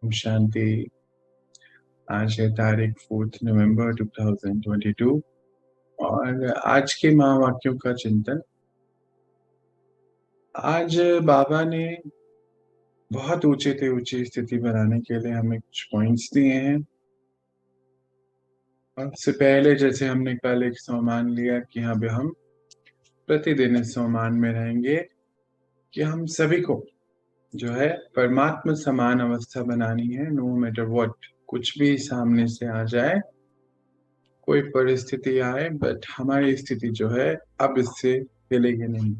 ओम शांति। आज है तारीख 4 नवंबर 2022 और आज के महावाक्यों का चिंतन। आज बाबा ने बहुत ऊंचे से ऊंची स्थिति बनाने के लिए हमें कुछ पॉइंट्स दिए हैं। और उससे पहले जैसे हमने कल एक सोमान लिया कि हाँ भी हम प्रतिदिन इस सोमान में रहेंगे कि हम सभी को जो है परमात्मा समान अवस्था बनानी है। नो मैटर व्हाट, कुछ भी सामने से आ जाए, कोई परिस्थिति आए, बट हमारी स्थिति जो है अब इससे हिलेगी नहीं।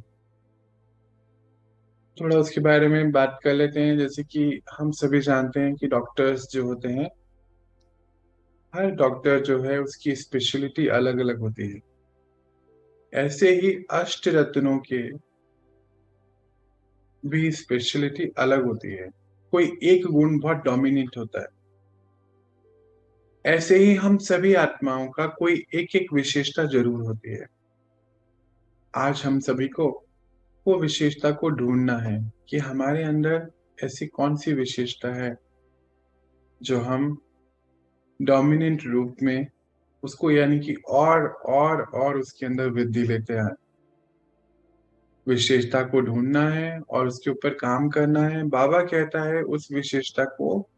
थोड़ा उसके बारे में बात कर लेते हैं। जैसे कि हम सभी जानते हैं कि डॉक्टर्स जो होते हैं, हर डॉक्टर जो है उसकी स्पेशलिटी अलग अलग होती है। ऐसे ही अष्ट रत्नों के भी स्पेशलिटी अलग होती है। कोई एक गुण बहुत डोमिनेट होता है। ऐसे ही हम सभी आत्माओं का कोई एक एक विशेषता जरूर होती है। आज हम सभी को वो विशेषता को ढूंढना है कि हमारे अंदर ऐसी कौन सी विशेषता है जो हम डोमिनेंट रूप में उसको यानी कि और उसके अंदर वृद्धि लेते हैं। विशेषता को ढूंढना है और उसके ऊपर काम करना है। बाबा कहता है उस विशेषता को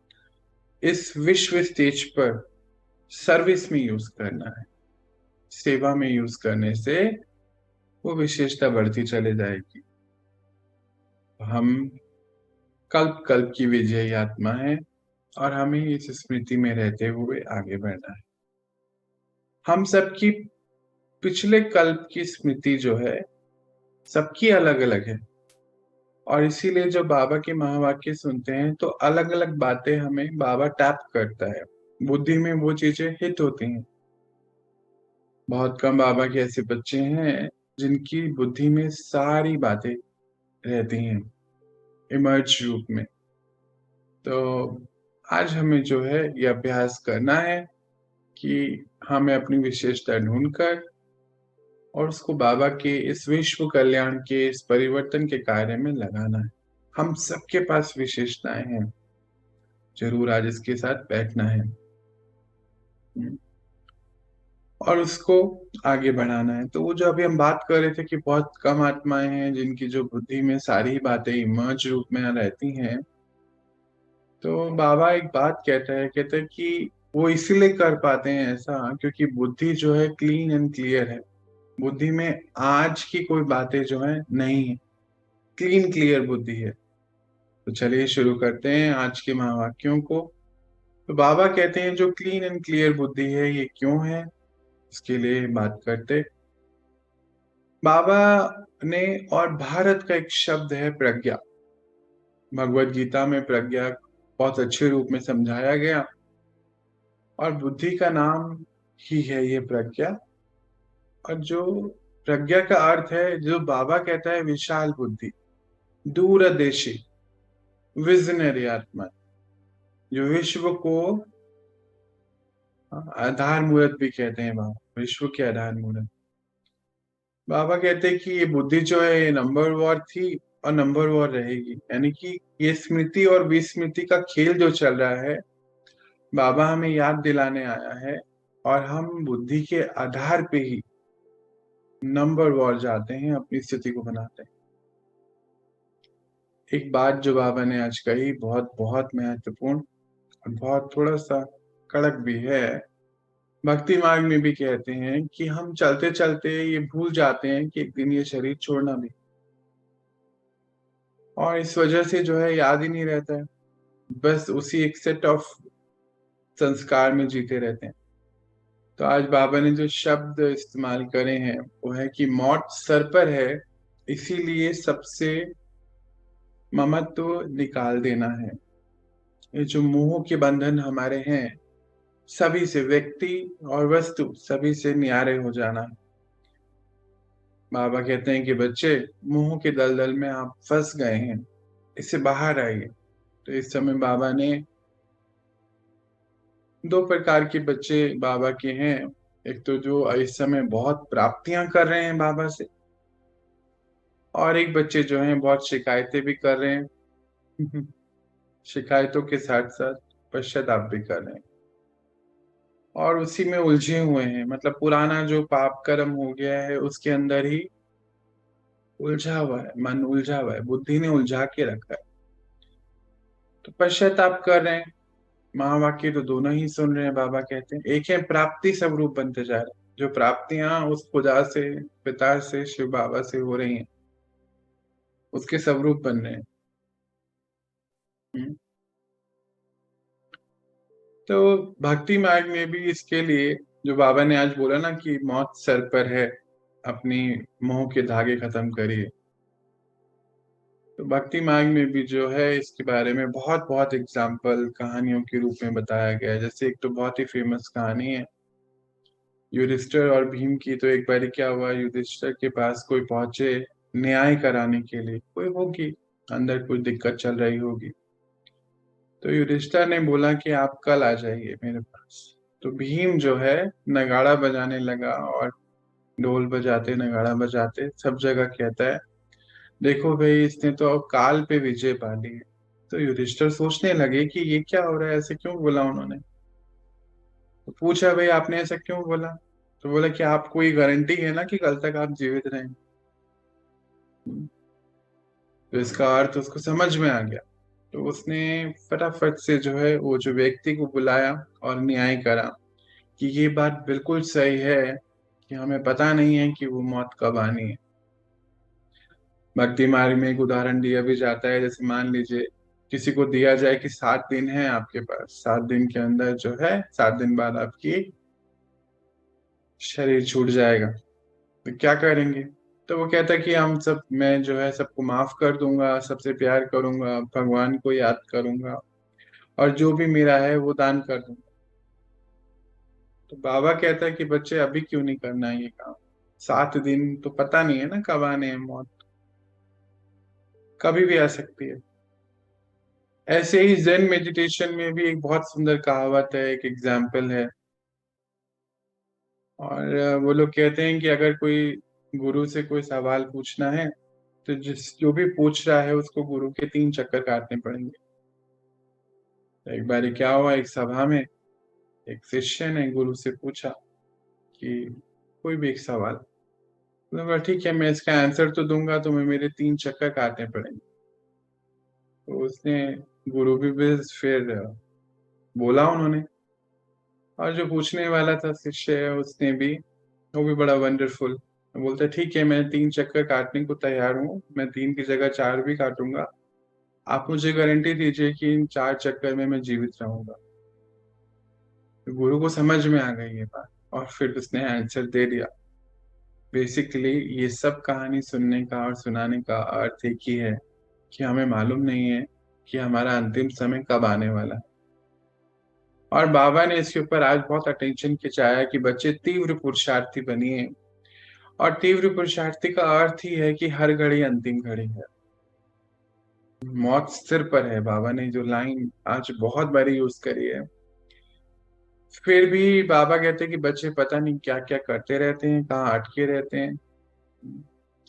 इस विश्व स्टेज पर सर्विस में यूज करना है। सेवा में यूज करने से वो विशेषता बढ़ती चले जाएगी। हम कल्प कल्प की विजयी आत्मा है और हमें इस स्मृति में रहते हुए आगे बढ़ना है। हम सबकी पिछले कल्प की स्मृति जो है सबकी अलग अलग है। और इसीलिए जो बाबा के महावाक्य सुनते हैं तो अलग अलग बातें हमें बाबा टैप करता है। बुद्धि में वो चीजें हिट होती हैं। बहुत कम बाबा के ऐसे बच्चे हैं जिनकी बुद्धि में सारी बातें रहती हैं इमर्ज रूप में। तो आज हमें जो है ये अभ्यास करना है कि हमें अपनी विशेषता ढूंढकर और उसको बाबा के इस विश्व कल्याण के इस परिवर्तन के कार्य में लगाना है। हम सबके पास विशेषताएं हैं, जरूर आज इसके साथ बैठना है और उसको आगे बढ़ाना है। तो वो जो अभी हम बात कर रहे थे कि बहुत कम आत्माएं हैं जिनकी जो बुद्धि में सारी बातें इमर्ज रूप में रहती हैं। तो बाबा एक बात कहता है कि वो इसीलिए कर पाते हैं ऐसा क्योंकि बुद्धि जो है क्लीन एंड क्लियर है। बुद्धि में आज की कोई बातें जो है नहीं है, क्लीन क्लियर बुद्धि है। तो चलिए शुरू करते हैं आज के महावाक्यों को। तो बाबा कहते हैं जो क्लीन एंड क्लियर बुद्धि है ये क्यों है, इसके लिए बात करते। बाबा ने और भारत का एक शब्द है प्रज्ञा। भगवत गीता में प्रज्ञा बहुत अच्छे रूप में समझाया गया और बुद्धि का नाम ही है ये प्रज्ञा। और जो प्रज्ञा का अर्थ है, जो बाबा कहता है विशाल बुद्धि, दूरदर्शी, विजनरी आत्मा, जो विश्व को आधार मूर्त भी कहते हैं। बाबा विश्व के आधार मूर्त। बाबा कहते हैं कि ये बुद्धि जो है ये नंबर वॉर थी और नंबर वॉर रहेगी। यानी कि ये स्मृति और विस्मृति का खेल जो चल रहा है, बाबा हमें याद दिलाने आया है। और हम बुद्धि के आधार पे ही नंबर वॉर जाते हैं, अपनी स्थिति को बनाते हैं। एक बात जो बाबा ने आज कही बहुत बहुत महत्वपूर्ण और बहुत थोड़ा सा कड़क भी है। भक्ति मार्ग में भी कहते हैं कि हम चलते चलते ये भूल जाते हैं कि एक दिन ये शरीर छोड़ना भी, और इस वजह से जो है याद ही नहीं रहता है। बस उसी एक सेट ऑफ संस्कार में जीते रहते हैं। तो आज बाबा ने जो शब्द इस्तेमाल करे हैं वो है कि मौत सर पर है, इसीलिए सबसे ममत्व निकाल देना है। ये जो मोह के बंधन हमारे हैं, सभी से, व्यक्ति और वस्तु सभी से न्यारे हो जाना है। बाबा कहते हैं कि बच्चे, मोह के दलदल में आप फंस गए हैं, इससे बाहर आइए। तो इस समय बाबा ने दो प्रकार के बच्चे बाबा के हैं। एक तो जो इस समय बहुत प्राप्तियां कर रहे हैं बाबा से, और एक बच्चे जो हैं बहुत शिकायतें भी कर रहे हैं। शिकायतों के साथ साथ पश्चाताप भी कर रहे हैं और उसी में उलझे हुए हैं। मतलब पुराना जो पाप कर्म हो गया है उसके अंदर ही उलझा हुआ है, मन उलझा हुआ है, बुद्धि ने उलझा के रखा है। तो पश्चाताप कर रहे हैं। महावाक्य तो दोनों ही सुन रहे हैं। बाबा कहते हैं एक है प्राप्ति स्वरूप बनते जा रहे हैं, जो प्राप्तियां उस खुदा से, पिता से, शिव बाबा से हो रही हैं, उसके स्वरूप बन रहे हैं। हम्म। तो भक्ति मार्ग में भी इसके लिए जो बाबा ने आज बोला ना कि मौत सर पर है, अपनी मोह के धागे खत्म करिए, तो भक्ति मार्ग में भी जो है इसके बारे में बहुत बहुत एग्जाम्पल कहानियों के रूप में बताया गया है। जैसे एक तो बहुत ही फेमस कहानी है युधिष्ठिर और भीम की। तो एक बार क्या हुआ, युधिष्ठिर के पास कोई पहुंचे न्याय कराने के लिए, कोई होगी अंदर कोई दिक्कत चल रही होगी। तो युधिष्ठिर ने बोला कि आप कल आ जाइए मेरे पास। तो भीम जो है नगाड़ा बजाने लगा और ढोल बजाते नगाड़ा बजाते सब जगह कहता है देखो भाई इसने तो अब काल पे विजय पा ली है। तो युधिष्ठिर सोचने लगे कि ये क्या हो रहा है, ऐसे क्यों बोला उन्होंने। तो पूछा भाई आपने ऐसा क्यों बोला। तो बोला कि आपको कोई गारंटी है ना कि कल तक आप जीवित रहेंगे। तो इसका अर्थ उसको समझ में आ गया। तो उसने फटाफट से जो है वो जो व्यक्ति को बुलाया और न्याय करा कि ये बात बिल्कुल सही है कि हमें पता नहीं है कि वो मौत कब आनी है। भक्ति मार्ग में एक उदाहरण दिया भी जाता है, जैसे मान लीजिए किसी को दिया जाए कि 7 दिन है आपके पास, 7 दिन के अंदर जो है 7 दिन बाद आपकी शरीर छूट जाएगा, तो क्या करेंगे। तो वो कहता है कि हम सब, मैं जो है सबको माफ कर दूंगा, सबसे प्यार करूंगा, भगवान को याद करूंगा और जो भी मेरा है वो दान कर दूंगा। तो बाबा कहता है कि बच्चे अभी क्यों नहीं करना है ये काम। 7 दिन तो पता नहीं है ना कब आने हैं मौत, कभी भी आ सकती है। ऐसे ही जेन मेडिटेशन में भी एक बहुत सुंदर कहावत है, एक एग्जाम्पल है। और वो लोग कहते हैं कि अगर कोई गुरु से कोई सवाल पूछना है तो जिस जो भी पूछ रहा है उसको गुरु के 3 चक्कर काटने पड़ेंगे। तो एक बार क्या हुआ, एक सभा में एक शिष्य ने गुरु से पूछा कि कोई भी एक सवाल। तो बोला ठीक है मैं इसका आंसर तो दूंगा, तुम्हें मेरे 3 चक्कर काटने पड़ेंगे। तो उसने गुरु भी फिर बोला उन्होंने। और जो पूछने वाला था शिष्य है उसने भी, वो भी बड़ा वंडरफुल बोलता है ठीक है मैं 3 चक्कर काटने को तैयार हूँ, मैं 3 की जगह 4 भी काटूंगा, आप मुझे गारंटी दीजिए कि इन 4 चक्कर में मैं जीवित रहूंगा। तो गुरु को समझ में आ गई ये बात और फिर उसने आंसर दे दिया। बेसिकली ये सब कहानी सुनने का और सुनाने का अर्थ एक ही है कि हमें मालूम नहीं है कि हमारा अंतिम समय कब आने वाला है। और बाबा ने इसके ऊपर आज बहुत अटेंशन खिंचाया कि बच्चे तीव्र पुरुषार्थी बनिए। और तीव्र पुरुषार्थी का अर्थ ही है कि हर घड़ी अंतिम घड़ी है, मौत सिर पर है। बाबा ने जो लाइन आज बहुत बारी यूज करी है। फिर भी बाबा कहते हैं कि बच्चे पता नहीं क्या क्या करते रहते हैं, कहाँ अटके रहते हैं।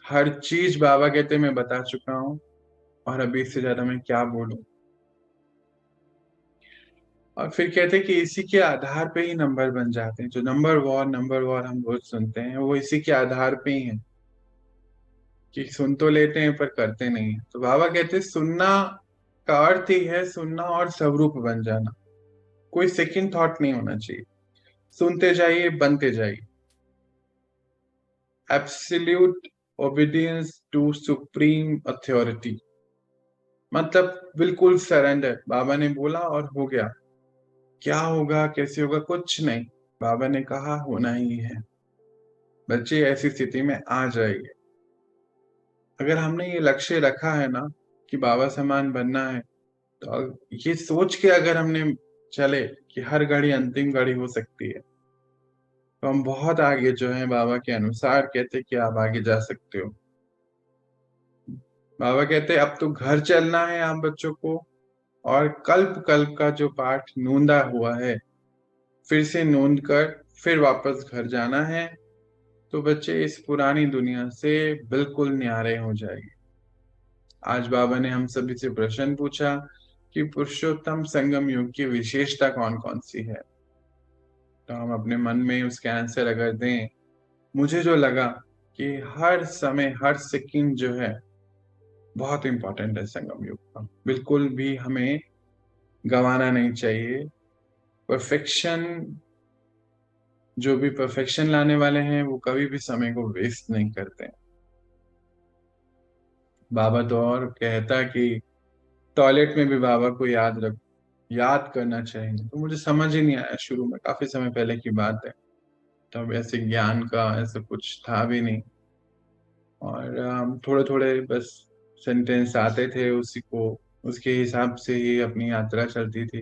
हर चीज बाबा कहते हैं मैं बता चुका हूँ और अभी इससे ज्यादा मैं क्या बोलूं। और फिर कहते हैं कि इसी के आधार पे ही नंबर बन जाते हैं। जो नंबर वॉर हम रोज सुनते हैं वो इसी के आधार पे ही है कि सुन तो लेते हैं पर करते नहीं है। तो बाबा कहते हैं सुनना का अर्थ ही है सुनना और स्वरूप बन जाना। कोई सेकंड थॉट नहीं होना चाहिए, सुनते जाइए बनते जाइए। Absolute obedience to supreme authority, मतलब बिल्कुल सरेंडर। बाबा ने बोला और हो गया, क्या होगा कैसे होगा कुछ नहीं, बाबा ने कहा होना ही है। बच्चे ऐसी स्थिति में आ जाइए। अगर हमने ये लक्ष्य रखा है ना कि बाबा समान बनना है, तो ये सोच के अगर हमने चले कि हर घड़ी अंतिम घड़ी हो सकती है, तो हम बहुत आगे जो है बाबा के अनुसार कहते हैं कि आप आगे जा सकते हो। बाबा कहते हैं अब तो घर चलना है आप बच्चों को, और कल्प कल्प का जो पाठ नूंदा हुआ है फिर से नोंद कर फिर वापस घर जाना है। तो बच्चे इस पुरानी दुनिया से बिल्कुल न्यारे हो जाएंगे। आज बाबा ने हम सभी से प्रश्न पूछा कि पुरुषोत्तम संगम युग की विशेषता कौन कौन सी है। तो हम अपने मन में उसके आंसर अगर दें, मुझे जो लगा कि हर समय हर सेकंड जो है बहुत इंपॉर्टेंट है संगम युग का, बिल्कुल भी हमें गंवाना नहीं चाहिए। परफेक्शन, जो भी परफेक्शन लाने वाले हैं वो कभी भी समय को वेस्ट नहीं करते हैं। बाबा तो और कहता कि टॉयलेट में भी बाबा को याद करना चाहिए। तो मुझे समझ ही नहीं आया शुरू में, काफी समय पहले की बात है, तब ऐसे ज्ञान का ऐसा कुछ था भी नहीं। और थोड़े थोड़े बस सेंटेंस आते थे, उसी को उसके हिसाब से ही अपनी यात्रा चलती थी।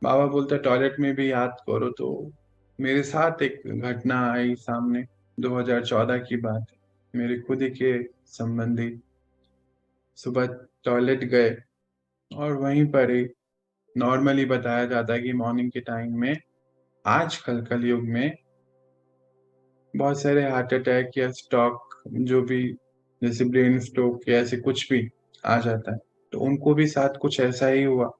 बाबा बोलते टॉयलेट में भी याद करो। तो मेरे साथ एक घटना आई सामने, 2014 की बात है। मेरे खुद ही के संबंधी सुबह टॉयलेट गए, और वहीं पर ही नॉर्मली बताया जाता है कि मॉर्निंग के टाइम में आजकल कलयुग में बहुत सारे हार्ट अटैक या स्ट्रोक, जो भी जैसे ब्रेन स्ट्रोक या ऐसे कुछ भी आ जाता है, तो उनको भी साथ कुछ ऐसा ही हुआ।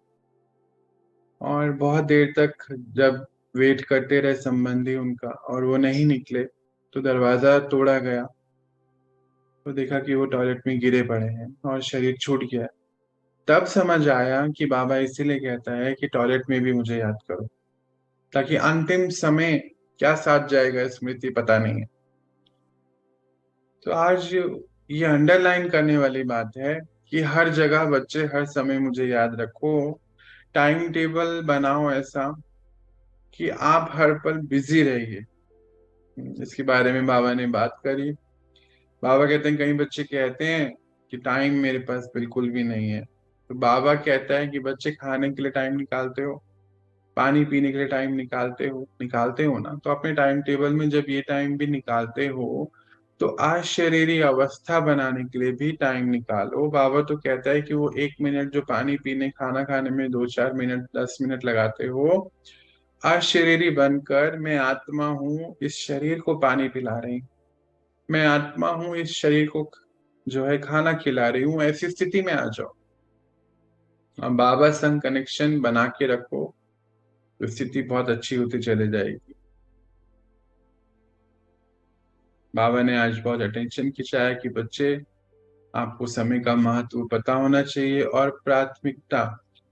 और बहुत देर तक जब वेट करते रहे संबंधी उनका और वो नहीं निकले, तो दरवाजा तोड़ा गया, तो देखा कि वो टॉयलेट में गिरे पड़े हैं और शरीर छूट गया है। तब समझ आया कि बाबा इसीलिए कहता है कि टॉयलेट में भी मुझे याद करो, ताकि अंतिम समय क्या साथ जाएगा स्मृति पता नहीं है। तो आज ये अंडरलाइन करने वाली बात है कि हर जगह बच्चे हर समय मुझे याद रखो। टाइम टेबल बनाओ ऐसा कि आप हर पल बिजी रहिए। इसके बारे में बाबा ने बात करी। बाबा कहते हैं, कई बच्चे कहते हैं कि टाइम मेरे पास बिल्कुल भी नहीं है। तो बाबा कहता है कि बच्चे खाने के लिए टाइम निकालते हो, पानी पीने के लिए टाइम निकालते हो ना, तो अपने टाइम टेबल में जब ये टाइम भी निकालते हो, तो अशरीरी अवस्था बनाने के लिए भी टाइम निकालो। बाबा तो कहता है कि वो 1 मिनट जो पानी पीने खाना खाने में 2-4 मिनट 10 मिनट लगाते हो, अशरीरी बनकर मैं आत्मा हूँ इस शरीर को पानी पिला रही हूँ, मैं आत्मा हूँ इस शरीर को जो है खाना खिला रही हूँ, ऐसी स्थिति में आ जाओ। अब बाबा संग कनेक्शन बना के रखो, तो स्थिति बहुत अच्छी होती चली जाएगी। बाबा ने आज बहुत अटेंशन खिंचाया कि बच्चे, आपको समय का महत्व पता होना चाहिए और प्राथमिकता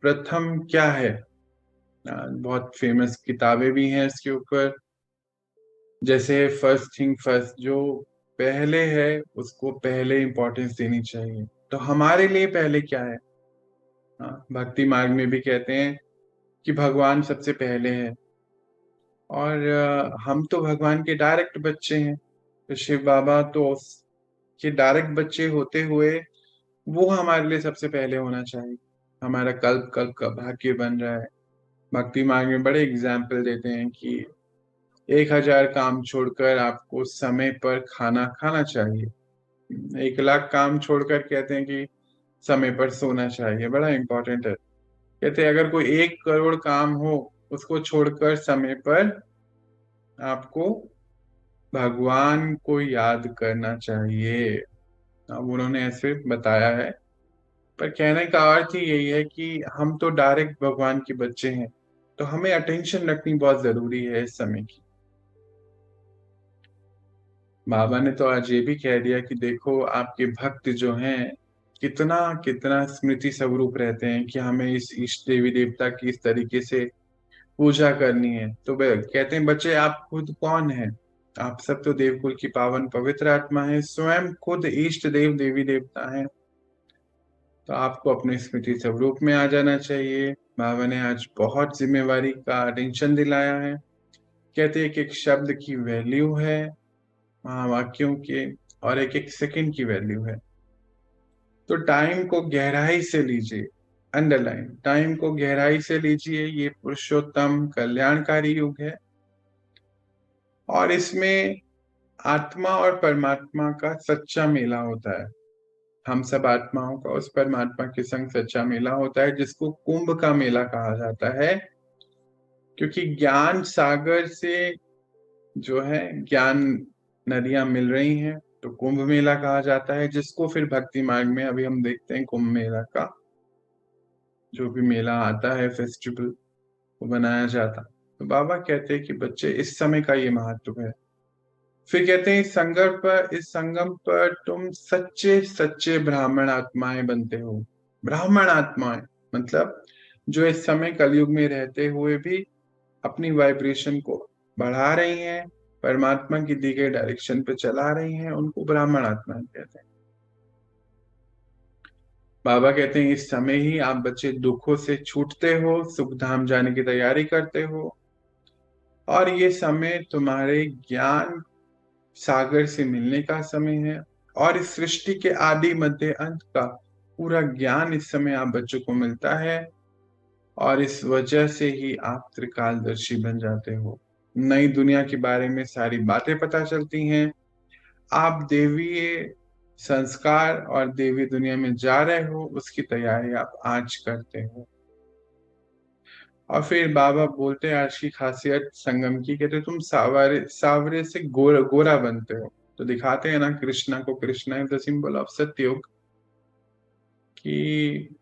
प्रथम क्या है। बहुत फेमस किताबें भी हैं इसके ऊपर, जैसे फर्स्ट थिंग फर्स्ट, जो पहले है उसको पहले इंपॉर्टेंस देनी चाहिए। तो हमारे लिए पहले क्या है? भक्ति मार्ग में भी कहते हैं कि भगवान सबसे पहले है, और हम तो भगवान के डायरेक्ट बच्चे हैं। तो शिव बाबा तो के डायरेक्ट बच्चे होते हुए वो हमारे लिए सबसे पहले होना चाहिए। हमारा कल्प कल्प का भाग्य बन रहा है। भक्ति मार्ग में बड़े एग्जाम्पल देते हैं कि 1,000 काम छोड़कर आपको समय पर खाना खाना चाहिए, 1 लाख काम छोड़कर कहते हैं कि समय पर सोना चाहिए, बड़ा इंपॉर्टेंट है। कहते हैं अगर कोई 1 करोड़ काम हो, उसको छोड़कर समय पर आपको भगवान को याद करना चाहिए। अब उन्होंने ऐसे बताया है, पर कहने का अर्थ ही यही है कि हम तो डायरेक्ट भगवान के बच्चे हैं, तो हमें अटेंशन रखनी बहुत जरूरी है इस समय की। बाबा ने तो आज ये भी कह दिया कि देखो आपके भक्त जो हैं कितना कितना स्मृति स्वरूप रहते हैं, कि हमें इस इष्ट देवी देवता की इस तरीके से पूजा करनी है। तो वे कहते हैं बच्चे आप खुद कौन हैं? आप सब तो देवकुल की पावन पवित्र आत्मा है, स्वयं खुद इष्ट देव देवी देवता हैं। तो आपको अपने स्मृति स्वरूप में आ जाना चाहिए। बाबा ने आज बहुत जिम्मेवारी का अटेंशन दिलाया है। कहते हैं कि एक शब्द की वैल्यू है महावाक्यों के, और एक एक सेकंड की वैल्यू है। तो टाइम को गहराई से लीजिए, अंडरलाइन, टाइम को गहराई से लीजिए। ये पुरुषोत्तम कल्याणकारी युग है, और इसमें आत्मा और परमात्मा का सच्चा मेला होता है। हम सब आत्माओं का उस परमात्मा के संग सच्चा मेला होता है, जिसको कुंभ का मेला कहा जाता है। क्योंकि ज्ञान सागर से जो है ज्ञान नदियां मिल रही हैं, तो कुंभ मेला कहा जाता है, जिसको फिर भक्ति मार्ग में अभी हम देखते हैं कुंभ मेला का जो भी मेला आता है, फेस्टिवल, वो बनाया जाता। तो बाबा कहते हैं कि बच्चे इस समय का ये महत्व है। फिर कहते हैं इस संगम पर तुम सच्चे सच्चे ब्राह्मण आत्माएं बनते हो। ब्राह्मण आत्माएं मतलब जो इस समय कलयुग में रहते हुए भी अपनी वाइब्रेशन को बढ़ा रही हैं, परमात्मा की दी गई डायरेक्शन पे चला रही हैं, उनको ब्राह्मण आत्माएं कहते हैं। बाबा कहते हैं इस समय ही आप बच्चे दुखों से छूटते हो, सुख धाम जाने की तैयारी करते हो, और ये समय तुम्हारे ज्ञान सागर से मिलने का समय है। और इस सृष्टि के आदि मध्य अंत का पूरा ज्ञान इस समय आप बच्चों को मिलता है, और इस वजह से ही आप त्रिकालदर्शी बन जाते हो। नई दुनिया के बारे में सारी बातें पता चलती हैं। आप देवीय संस्कार और देवी दुनिया में जा रहे हो, उसकी तैयारी आप आज करते हो। और फिर बाबा बोलते हैं आज की खासियत संगम की, कहते तुम सावरे सावरे से गोरा बनते हो। तो दिखाते हैं ना कृष्णा को, Krishna is the symbol of Satyayuga, कि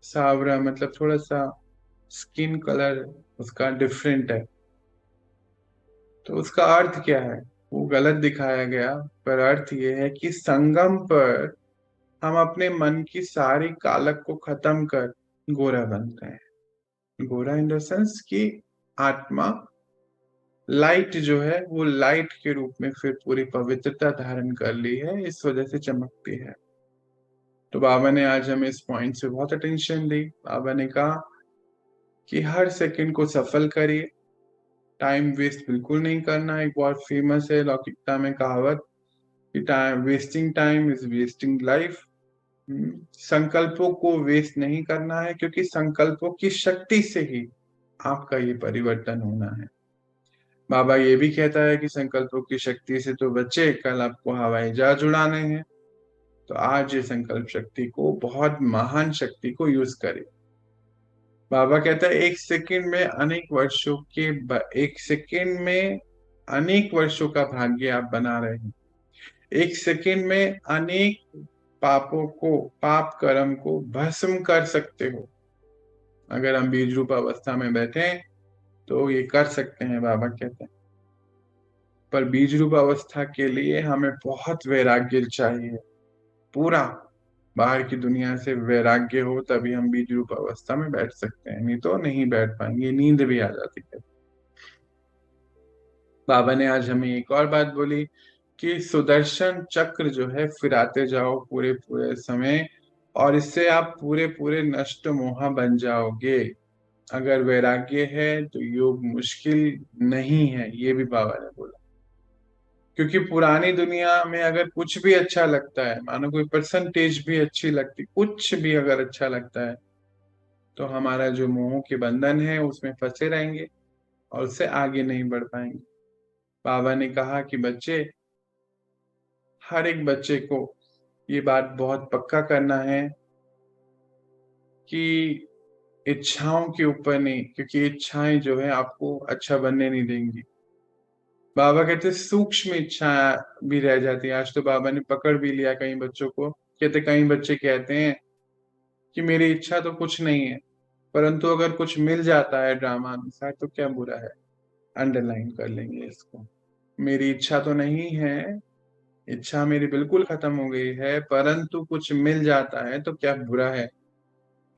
सावरा मतलब थोड़ा सा स्किन कलर उसका डिफरेंट है। तो उसका अर्थ क्या है वो गलत दिखाया गया, पर अर्थ ये है कि संगम पर हम अपने मन की सारी कालक को खत्म कर गोरा बनते हैं। गोरा इन द सेंस कि आत्मा लाइट जो है वो लाइट के रूप में फिर पूरी पवित्रता धारण कर ली है, इस वजह से चमकती है। तो बाबा ने आज हमें इस पॉइंट से बहुत अटेंशन दी। बाबा ने कहा कि हर सेकंड को सफल करिए, टाइम वेस्ट बिल्कुल नहीं करना। एक बहुत फेमस है लौकिकता में कहावत कि टाइम इज वेस्टिंग लाइफ। संकल्पों को वेस्ट नहीं करना है, क्योंकि संकल्पों की शक्ति से ही आपका ये परिवर्तन होना है। बाबा ये भी कहता है कि संकल्पों की शक्ति से तो बच्चे, कल आपको हवाई जहाज उड़ाने हैं। तो आज ये संकल्प शक्ति को, बहुत महान शक्ति को यूज करें। बाबा कहता है एक सेकंड में अनेक वर्षों का भाग्य आप बना रहे हैं। एक सेकंड में अनेक पाप कर्म को भस्म कर सकते हो। अगर हम बीज रूप अवस्था में बैठे हैं तो ये कर सकते हैं, बाबा कहते हैं। पर बीज रूप अवस्था के लिए हमें बहुत वैराग्य चाहिए, पूरा बाहर की दुनिया से वैराग्य हो, तभी हम बीज रूप अवस्था में बैठ सकते हैं, नहीं तो नहीं बैठ पाएंगे, नींद भी आ जाती है। बाबा ने आज हमें एक और बात बोली कि सुदर्शन चक्र जो है फिराते जाओ पूरे पूरे समय, और इससे आप पूरे पूरे नष्ट मोहा बन जाओगे। अगर वैराग्य है तो योग मुश्किल नहीं है, ये भी बाबा ने बोला। क्योंकि पुरानी दुनिया में अगर कुछ भी अच्छा लगता है, मानो कोई परसेंटेज भी अच्छी लगती, कुछ भी अगर अच्छा लगता है, तो हमारा जो मोह के बंधन है उसमें फंसे रहेंगे और उससे आगे नहीं बढ़ पाएंगे। बाबा ने कहा कि बच्चे, हर एक बच्चे को ये बात बहुत पक्का करना है कि इच्छाओं के ऊपर नहीं, क्योंकि इच्छाएं जो है आपको अच्छा बनने नहीं देंगी। बाबा कहते सूक्ष्म इच्छा भी रह जाती है। आज तो बाबा ने पकड़ भी लिया कई बच्चों को। कहते कई बच्चे कहते हैं कि मेरी इच्छा तो कुछ नहीं है, परंतु अगर कुछ मिल जाता है ड्रामा अनुसार तो क्या बुरा है। अंडरलाइन कर लेंगे इसको। मेरी इच्छा तो नहीं है, इच्छा मेरी बिल्कुल खत्म हो गई है, परंतु कुछ मिल जाता है तो क्या बुरा है,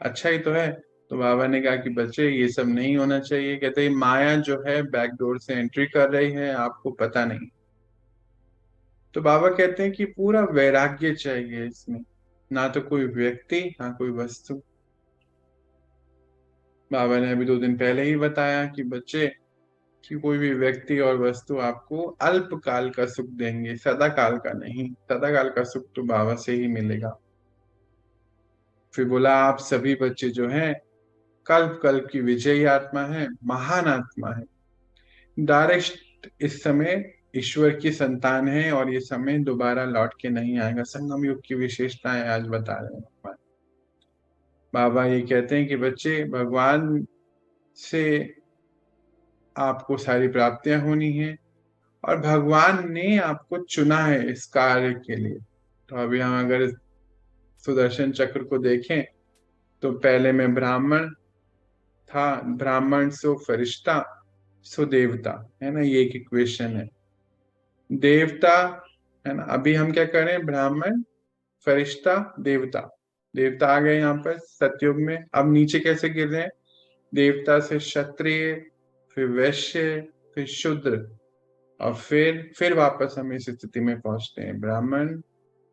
अच्छा ही तो है। तो बाबा ने कहा कि बच्चे ये सब नहीं होना चाहिए। कहते हैं माया जो है बैकडोर से एंट्री कर रही है, आपको पता नहीं। तो बाबा कहते हैं कि पूरा वैराग्य चाहिए इसमें, ना तो कोई व्यक्ति ना कोई वस्तु। बाबा ने अभी 2 दिन पहले ही बताया कि बच्चे, कि कोई भी व्यक्ति और वस्तु आपको अल्पकाल का सुख देंगे, सदा काल का नहीं। सदा काल का सुख तो बाबा से ही मिलेगा। फिर बोला आप सभी बच्चे जो हैं कल्प कल्प की विजयी आत्मा है, महान आत्मा है। डायरेक्ट इस समय ईश्वर की संतान है, और ये समय दोबारा लौट के नहीं आएगा। संगम युग की विशेषताएं आज बता रहे हैं बाबा। ये कहते हैं कि बच्चे, भगवान से आपको सारी प्राप्तियां होनी है, और भगवान ने आपको चुना है इस कार्य के लिए। तो अभी हम अगर सुदर्शन चक्र को देखें तो पहले में ब्राह्मण था, ब्राह्मण सो फरिश्ता सो देवता, है ना, ये एक इक्वेशन है। देवता, है ना, अभी हम क्या करें, ब्राह्मण फरिश्ता देवता, देवता आ गए यहाँ पर सतयुग में। अब नीचे कैसे गिर रहे हैं, देवता से क्षत्रिय, फिर वैश्य, फिर शूद्र, और फिर वापस हम इस स्थिति में पहुंचते हैं, ब्राह्मण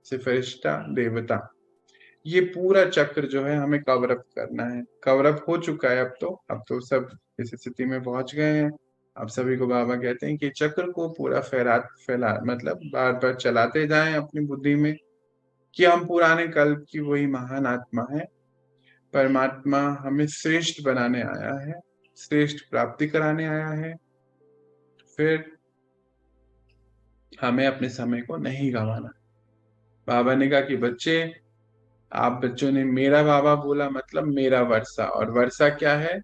से फरिश्ता देवता। ये पूरा चक्र जो है हमें कवर अप करना है। कवर अप हो चुका है, अब तो सब इस स्थिति में पहुंच गए हैं। अब सभी को बाबा कहते हैं कि चक्र को पूरा फैला मतलब बार बार चलाते जाएं अपनी बुद्धि में, कि हम पुराने कल्प की वही महान आत्मा है। परमात्मा हमें श्रेष्ठ बनाने आया है, श्रेष्ठ प्राप्ति कराने आया है। फिर हमें अपने समय को नहीं गंवाना। बाबा ने कहा कि बच्चे, आप बच्चों ने मेरा बाबा बोला, मतलब मेरा वर्षा, और वर्षा क्या है,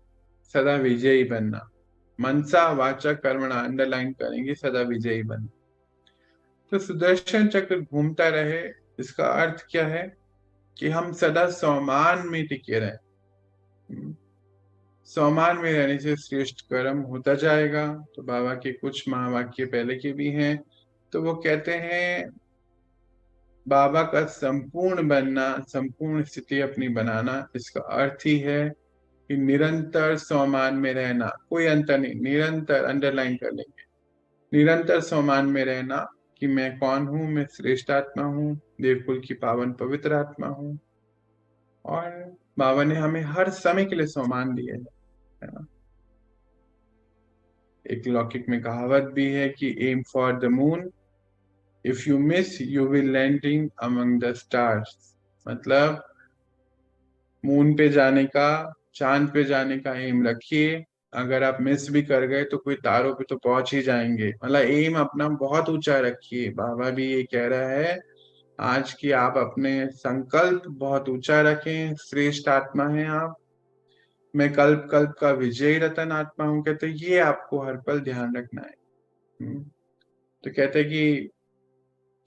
सदा विजयी बनना। मनसा वाचा कर्मणा, अंडरलाइन करेंगे, सदा विजयी बनना। तो सुदर्शन चक्र घूमता रहे, इसका अर्थ क्या है कि हम सदा सौमान में टिके रहे। सौमान में रहने से श्रेष्ठ कर्म होता जाएगा। तो बाबा के कुछ महावाक्य पहले के भी हैं। तो वो कहते हैं, बाबा का संपूर्ण बनना, संपूर्ण स्थिति अपनी बनाना, इसका अर्थ ही है कि निरंतर सौमान में रहना, कोई अंतर नहीं, निरंतर, अंडरलाइन कर लेंगे, निरंतर सौमान में रहना कि मैं कौन हूँ, मैं श्रेष्ठ आत्मा हूँ, देवकुल की पावन पवित्र आत्मा हूँ। और बाबा ने हमें हर समय के लिए सौमान दिए है ना। एक लौकिक में कहावत भी है कि aim for the moon, if you miss you will landing among the stars. मतलब मून पे जाने का, चांद पे जाने का एम रखिए। अगर आप मिस भी कर गए तो कोई तारों पे तो पहुंच ही जाएंगे। मतलब एम अपना बहुत ऊंचा रखिए। बाबा भी ये कह रहा है आज की, आप अपने संकल्प बहुत ऊंचा रखें। श्रेष्ठ आत्मा है आप, मैं कल्प कल्प का विजयी रतन आत्मा हूं, कहते ये आपको हर पल ध्यान रखना है। तो कहते हैं कि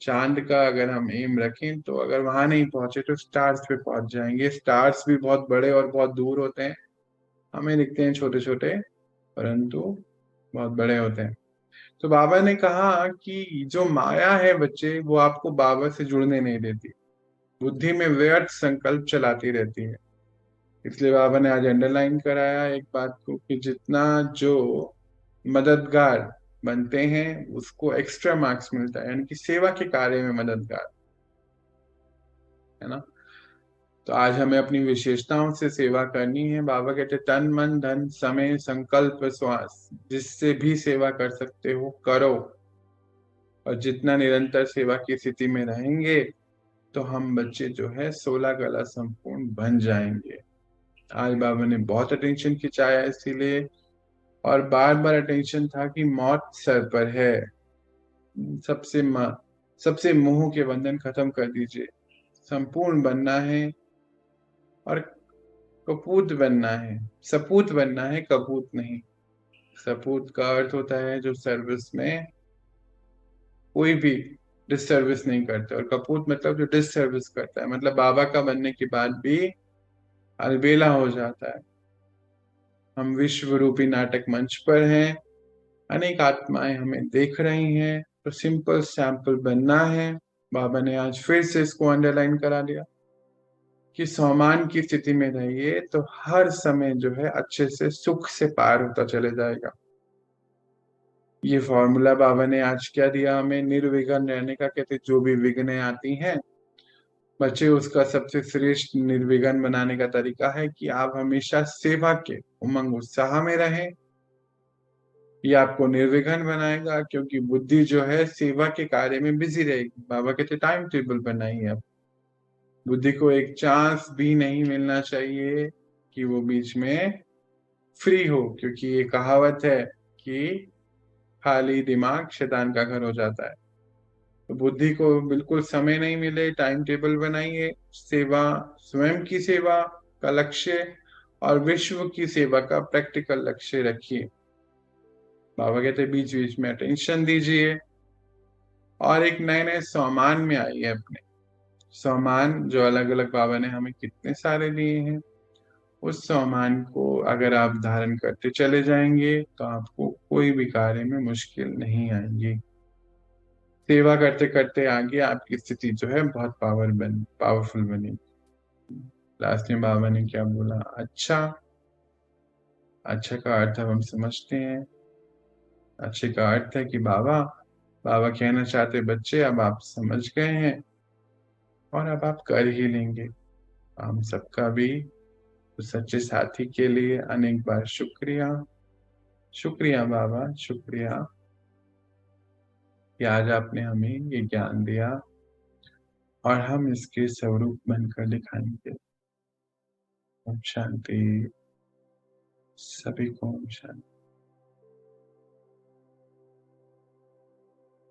चांद का अगर हम एम रखें तो अगर वहां नहीं पहुंचे तो स्टार्स पे पहुंच जाएंगे। स्टार्स भी बहुत बड़े और बहुत दूर होते हैं, हमें दिखते हैं छोटे छोटे, परंतु बहुत बड़े होते हैं। तो बाबा ने कहा कि जो माया है बच्चे, वो आपको बाबा से जुड़ने नहीं देती, बुद्धि में व्यर्थ संकल्प चलाती रहती है। इसलिए बाबा ने आज अंडरलाइन कराया एक बात को कि जितना जो मददगार बनते हैं उसको एक्स्ट्रा मार्क्स मिलता है, यानी कि सेवा के कार्य में मददगार, है ना। तो आज हमें अपनी विशेषताओं से सेवा करनी है। बाबा कहते तन मन धन समय संकल्प श्वास, जिससे भी सेवा कर सकते हो करो। और जितना निरंतर सेवा की स्थिति में रहेंगे तो हम बच्चे जो है 16 कला संपूर्ण बन जाएंगे। आज बाबा ने बहुत अटेंशन खिंचाया इसीलिए, और बार बार अटेंशन था कि मौत सर पर है, सबसे सबसे मोह के बंधन खत्म कर दीजिए, संपूर्ण बनना है। और कपूत बनना है, सपूत बनना है, कपूत नहीं। सपूत का अर्थ होता है जो सर्विस में कोई भी डिससर्विस नहीं करते, और कपूत मतलब जो डिससर्विस करता है, मतलब बाबा का बनने के बाद भी अलबेला हो जाता है। हम विश्व रूपी नाटक मंच पर हैं, अनेक आत्माएं हमें देख रही हैं, तो सिंपल सैंपल बनना है। बाबा ने आज फिर से इसको अंडरलाइन करा दिया कि सम्मान की स्थिति में रहिए तो हर समय जो है अच्छे से सुख से पार होता चले जाएगा। ये फॉर्मूला बाबा ने आज क्या दिया हमें, निर्विघ्न रहने का। कहते जो भी विघ्न आती हैं बच्चे, उसका सबसे श्रेष्ठ निर्विघ्न बनाने का तरीका है कि आप हमेशा सेवा के उमंग उत्साह में रहें। ये आपको निर्विघ्न बनाएगा, क्योंकि बुद्धि जो है सेवा के कार्य में बिजी रहेगी। बाबा कहते टाइम टेबल बनाइए आप। बुद्धि को एक चांस भी नहीं मिलना चाहिए कि वो बीच में फ्री हो, क्योंकि ये कहावत है कि खाली दिमाग शैतान का घर हो जाता है। तो बुद्धि को बिल्कुल समय नहीं मिले, टाइम टेबल बनाइए। सेवा, स्वयं की सेवा का लक्ष्य और विश्व की सेवा का प्रैक्टिकल लक्ष्य रखिए। बाबा कहते बीच बीच में अटेंशन दीजिए, और एक नए नए सामान में आइए। अपने सामान जो अलग अलग बाबा ने हमें कितने सारे दिए हैं, उस सामान को अगर आप धारण करते चले जाएंगे तो आपको कोई भी कार्य में मुश्किल नहीं आएंगी। सेवा करते करते आगे आपकी स्थिति जो है बहुत पावरफुल बनेगी। लास्ट में बाबा ने क्या बोला? अच्छा। अच्छा का अर्थ अब हम समझते हैं। अच्छे का अर्थ है कि बाबा बाबा कहना चाहते बच्चे अब आप समझ गए हैं और अब आप कर ही लेंगे। हम सबका भी उस सच्चे साथी के लिए अनेक बार शुक्रिया। शुक्रिया बाबा, शुक्रिया कि आज आपने हमें ये ज्ञान दिया और हम इसके स्वरूप बनकर दिखाएंगे। ओम शांति। सभी को ओम शांति।